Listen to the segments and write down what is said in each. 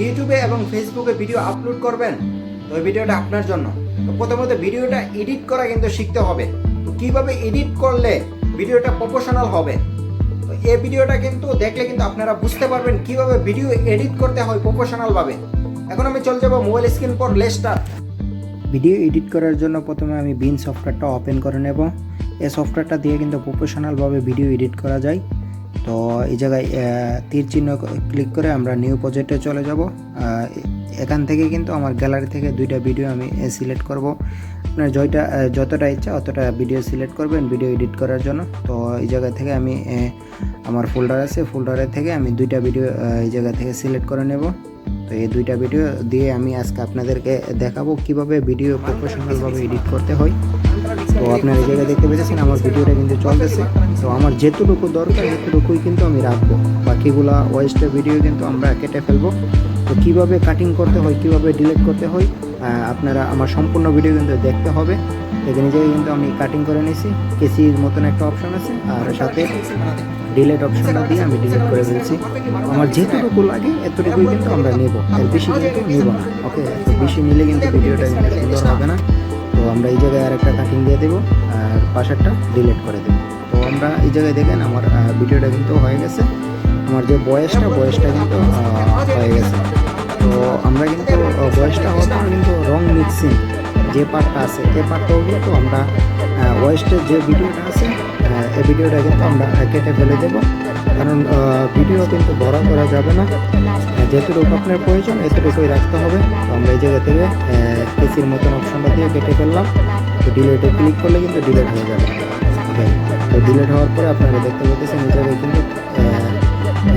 ইউটিউবে এবং ফেসবুকে ভিডিও আপলোড করবেন, তো এই ভিডিওটা আপনার জন্য। তো প্রথমত ভিডিওটা এডিট করা কিন্তু শিখতে হবে। তো কীভাবে এডিট করলে ভিডিওটা প্রফেশনাল হবে, তো এই ভিডিওটা কিন্তু দেখলে কিন্তু আপনারা বুঝতে পারবেন কিভাবে ভিডিও এডিট করতে হয় প্রফেশনালভাবে। এখন আমি চলে যাবো মোবাইল স্ক্রিন পর লেস্টার। ভিডিও এডিট করার জন্য প্রথমে আমি বিন সফটওয়্যারটা ওপেন করে নেব। এই সফটওয়্যারটা দিয়ে কিন্তু প্রফেশনালভাবে ভিডিও এডিট করা যায়। তো এই জায়গায় তীর চিহ্ন ক্লিক করে আমরা নিউ প্রজেক্টে চলে যাব। এখান থেকে কিন্তু আমার গ্যালারি থেকে দুইটা ভিডিও আমি সিলেক্ট করব। আপনার যতটা ইচ্ছা অতটা ভিডিও সিলেক্ট করবেন ভিডিও এডিট করার জন্য। তো এই জায়গা থেকে আমি আমার ফোল্ডার আছে, ফোল্ডারের থেকে আমি দুইটা ভিডিও এই জায়গা থেকে সিলেক্ট করে নেব। তো এই দুইটা ভিডিও দিয়ে আমি আজকে আপনাদেরকে দেখাবো কিভাবে ভিডিও প্রফেশনালভাবে এডিট করতে হয়। তো আপনারা এই জায়গায় দেখতে পেয়েছেন আমার ভিডিওটা কিন্তু চলতেছে। তো আমার যেটুকু দরকার এতটুকুই কিন্তু আমি রাখবো, বাকিগুলা ওয়েস্টের ভিডিও কিন্তু আমরা কেটে ফেলবো। তো কীভাবে কাটিং করতে হয়, কীভাবে ডিলিট করতে হয়, আপনারা আমার সম্পূর্ণ ভিডিও কিন্তু দেখতে হবে। এখানে জায়গায় কিন্তু আমি কাটিং করে নিয়েছি, কেসির মতন একটা অপশন আছে, আর সাথে ডিলিট অপশনটা দিয়ে আমি ডিলিট করে ফেলছি। আমার যেটুকু লাগে এতটুকুই কিন্তু আমরা নেব, এর বেশি কিন্তু নেব না। ওকে, তো বেশি নিলে কিন্তু ভিডিওটা কিন্তু সুন্দর হবে না। তো আমরা এই জায়গায় আরেকটা কাটিং দিয়ে দেবো আর পাশেরটা ডিলিট করে দেবো। তো আমরা এই জায়গায় দেখেন আমার ভিডিওটা কিন্তু হয়ে গেছে। আমার যে বয়েসটা কিন্তু হয়ে গেছে। তো আমরা কিন্তু বয়েসটা হওয়ার পর কিন্তু রং মিক্সিং যে পার্টটা আছে এই পার্টটাও কিন্তু আমরা ওয়েস্টের যে ভিডিওটা আছে এই ভিডিওটা কিন্তু আমরা কেটে ফেলে দেবো, কারণ ভিডিও কিন্তু বড় করা যাবে না। যেটুকু আপনার প্রয়োজন এতটুকুই রাখতে হবে। তো আমরা এই জায়গা থেকে কেসির মতন অপশনটা দিয়ে কেটে ফেললাম। তো ডিলেটে ক্লিক করলে কিন্তু ডিলেট হয়ে যাবে। তো ডিলেট হওয়ার পরে আপনারা দেখতে পাচ্ছেন এই জায়গায় কিন্তু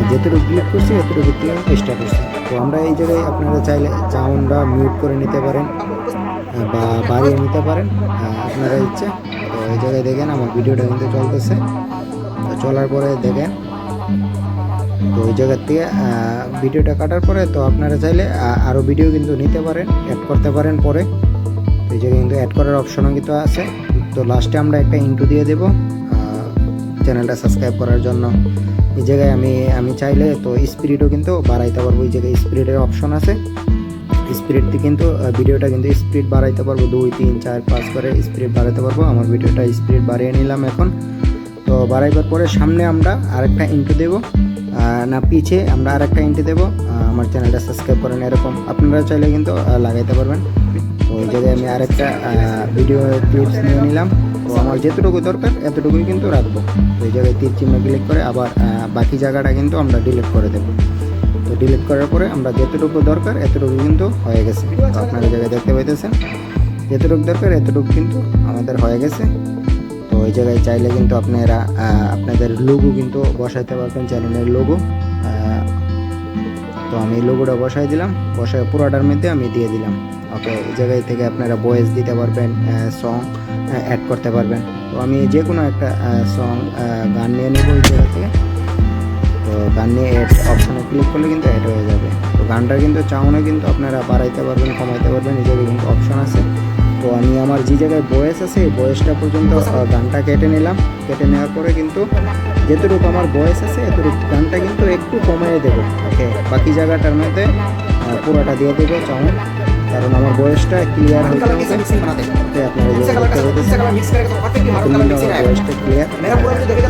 যেটুকু ক্লিক করছি এতটুকু ক্লিক স্টার্ট করছি। তো আমরা এই জায়গায় আপনারা চাইলে সাউন্ডটা মিউট করে নিতে পারেন বা বাড়িয়ে নিতে পারেন, আপনারা ইচ্ছে। তো এই জায়গায় দেখেন আমার ভিডিওটা কিন্তু চলতেছে। তো চলার পরে দেখেন, তো ওই জায়গার থেকে ভিডিওটা কাটার পরে তো আপনারা চাইলে আরও ভিডিও কিন্তু নিতে পারেন, অ্যাড করতে পারেন পরে। তো এই জায়গায় কিন্তু অ্যাড করার অপশনও কিন্তু আছে। তো লাস্টে আমরা একটা ইন্টু দিয়ে দেব চ্যানেলটা সাবস্ক্রাইব করার জন্য। এই জায়গায় আমি চাইলে তো স্পিরিটও কিন্তু বাড়াইতে পারবো। এই জায়গায় স্পিরিটের অপশন আছে, স্পিরিট দিয়ে কিন্তু ভিডিওটা কিন্তু স্পিড বাড়াইতে পারবো, 2, 3, 4, 5 করে স্পিড বাড়াইতে পারবো। আমার ভিডিওটা স্পিড বাড়িয়ে নিলাম এখন। তো বাড়াইবার পরে সামনে আমরা আরেকটা ইন্টু দেবো, না পিছে আমরা আরেকটা ইন্টু দেবো, আমার চ্যানেলটা সাবস্ক্রাইব করেন, এরকম আপনারা চাইলে কিন্তু লাগাইতে পারবেন। তো এই জায়গায় আমি আরেকটা ভিডিও ক্লিপস নিয়ে নিলাম। তো আমার যেতটুকু দরকার এতটুকুই কিন্তু রাখবো। তো এই জায়গায় তীর চিহ্ন ক্লিক করে আবার বাকি জায়গাটা কিন্তু আমরা ডিলিট করে দেবো। তো ডিলিট করার পরে আমরা যেতটুকু দরকার এতটুকু কিন্তু হয়ে গেছে। তো আপনারা জায়গায় দেখতে পাইতেছেন যেতটুকু দরকার এতটুকু কিন্তু আমাদের হয়ে গেছে। তো এই জায়গায় চাইলে কিন্তু আপনারা আপনাদের লোগো কিন্তু বসাইতে পারবেন, চ্যানেলের লোগো। তো আমি লোগোটা বসাই দিলাম, বসায় পুরোটার মধ্যে আমি দিয়ে দিলাম। ওকে, এই জায়গায় থেকে আপনারা ভয়েস দিতে পারবেন, সং অ্যাড করতে পারবেন। তো আমি যে কোনো একটা সং গান নিয়ে নেব এই জায়গা থেকে। তো গান নিয়ে অ্যাড অপশানে ক্লিক করলে কিন্তু অ্যাড হয়ে যাবে। তো গানটা কিন্তু চাউনে কিন্তু আপনারা বাড়াইতে পারবেন, কমাইতে পারবেন, এই জায়গায় কিন্তু অপশান আছে। তো আমি আমার যে জায়গায় ভয়েস আছে এই ভয়েসটা পর্যন্ত গানটা কেটে নিলাম। কেটে নেওয়ার পরে কিন্তু যেটুকু আমার ভয়েস আছে এতটুকু গানটা কিন্তু একটু কমিয়ে দেবো। ওকে, বাকি জায়গাটার মধ্যে পুরোটা দিয়ে দেবো চাউন, কারণ আমার ভয়েসটা ক্লিয়ার হইতে হবে। আপনারা যে ভয়েসটা ক্লিয়ার,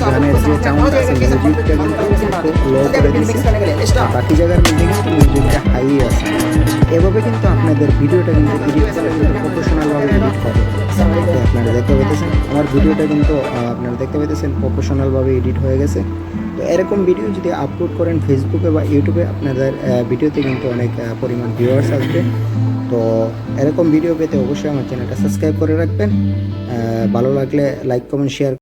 গানের যে চাউন্ডটা আছে মিউজিকটা কিন্তু একটু লো করে দিচ্ছি, বাকি জায়গার মধ্যে কিন্তু মিউজিকটা হাই আছে। এভাবে কিন্তু আপনাদের ভিডিওটা কিন্তু এডিট করলে কিন্তু প্রফেশনালভাবে এডিট হবে। আপনারা দেখতে পেতেছেন আমার ভিডিওটা কিন্তু আপনারা দেখতে পেতেছেন প্রফেশনালভাবে এডিট হয়ে গেছে। তো এরকম ভিডিও যদি আপলোড করেন ফেসবুকে বা ইউটিউবে আপনাদের ভিডিওতে কিন্তু অনেক পরিমাণ ভিউয়ার্স আসবে। তো এরকম ভিডিও পেতে অবশ্যই আমার চ্যানেলটা সাবস্ক্রাইব করে রাখবেন। ভালো লাগলে লাইক, কমেন্ট, শেয়ার